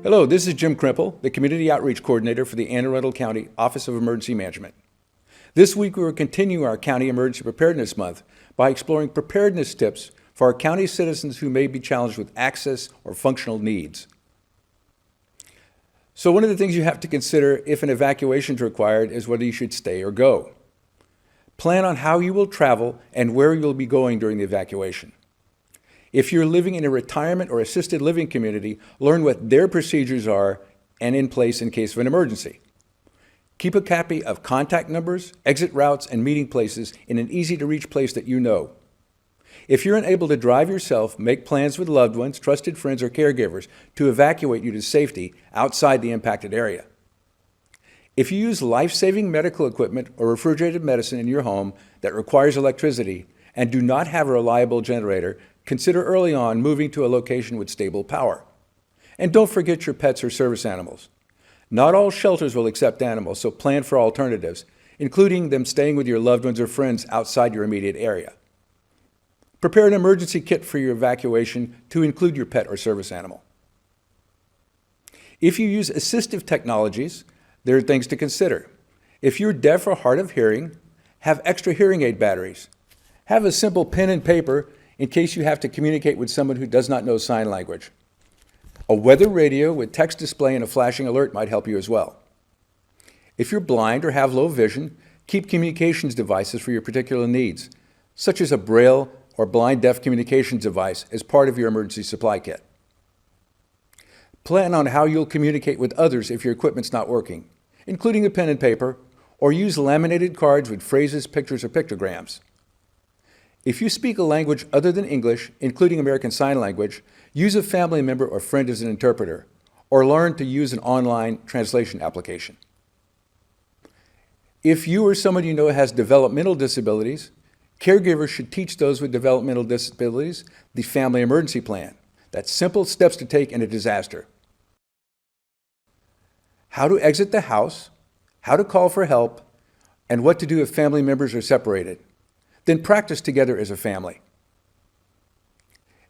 Hello, this is Jim Krimple, the Community Outreach Coordinator for the Arundel County Office of Emergency Management. This week we will continue our County Emergency Preparedness Month by exploring preparedness tips for our county citizens who may be challenged with access or functional needs. So one of the things you have to consider if an evacuation is required is whether you should stay or go. Plan on how you will travel and where you will be going during the evacuation. If you're living in a retirement or assisted living community, learn what their procedures are and in place in case of an emergency. Keep a copy of contact numbers, exit routes, and meeting places in an easy-to-reach place that you know. If you're unable to drive yourself, make plans with loved ones, trusted friends, or caregivers to evacuate you to safety outside the impacted area. If you use life-saving medical equipment or refrigerated medicine in your home that requires electricity and do not have a reliable generator, consider early on moving to a location with stable power. And don't forget your pets or service animals. Not all shelters will accept animals, so plan for alternatives, including them staying with your loved ones or friends outside your immediate area. Prepare an emergency kit for your evacuation to include your pet or service animal. If you use assistive technologies, there are things to consider. If you're deaf or hard of hearing, have extra hearing aid batteries. Have a simple pen and paper in case you have to communicate with someone who does not know sign language. A weather radio with text display and a flashing alert might help you as well. If you're blind or have low vision, keep communications devices for your particular needs, such as a Braille or blind deaf communications device as part of your emergency supply kit. Plan on how you'll communicate with others if your equipment's not working, including a pen and paper, or use laminated cards with phrases, pictures, or pictograms. If you speak a language other than English, including American Sign Language, use a family member or friend as an interpreter, or learn to use an online translation application. If you or someone you know has developmental disabilities, caregivers should teach those with developmental disabilities the family emergency plan. That's simple steps to take in a disaster. How to exit the house, how to call for help, and what to do if family members are separated. Then practice together as a family.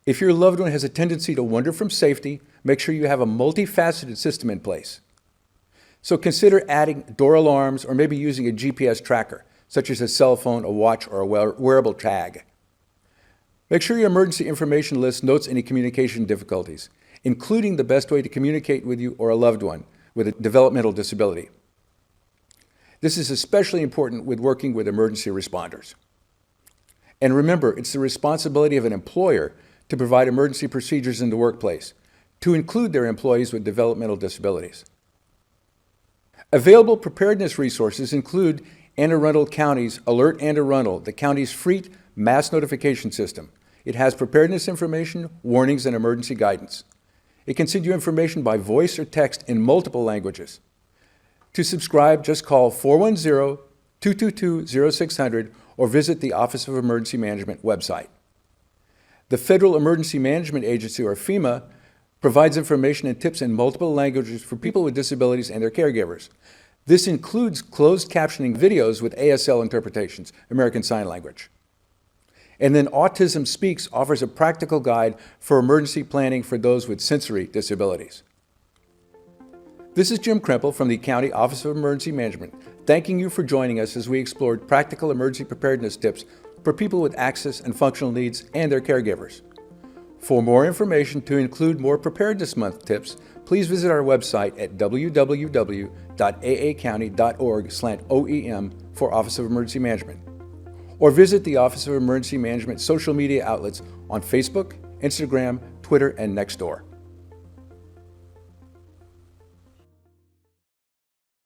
If your loved one has a tendency to wander from safety, make sure you have a multifaceted system in place. So consider adding door alarms or maybe using a GPS tracker, such as a cell phone, a watch, or a wearable tag. Make sure your emergency information list notes any communication difficulties, including the best way to communicate with you or a loved one with a developmental disability. This is especially important with working with emergency responders. And remember, it's the responsibility of an employer to provide emergency procedures in the workplace, to include their employees with developmental disabilities. Available preparedness resources include Anne Arundel County's Alert Anne Arundel, the county's free mass notification system. It has preparedness information, warnings, and emergency guidance. It can send you information by voice or text in multiple languages. To subscribe, just call 410-222-0600 or visit the Office of Emergency Management website. The Federal Emergency Management Agency, or FEMA, provides information and tips in multiple languages for people with disabilities and their caregivers. This includes closed captioning videos with ASL interpretations, American Sign Language. And then Autism Speaks offers a practical guide for emergency planning for those with sensory disabilities. This is Jim Krimple from the County Office of Emergency Management, thanking you for joining us as we explored practical emergency preparedness tips for people with access and functional needs and their caregivers. For more information to include more Preparedness Month tips, please visit our website at www.aacounty.org/OEM for Office of Emergency Management, or visit the Office of Emergency Management social media outlets on Facebook, Instagram, Twitter, and Nextdoor.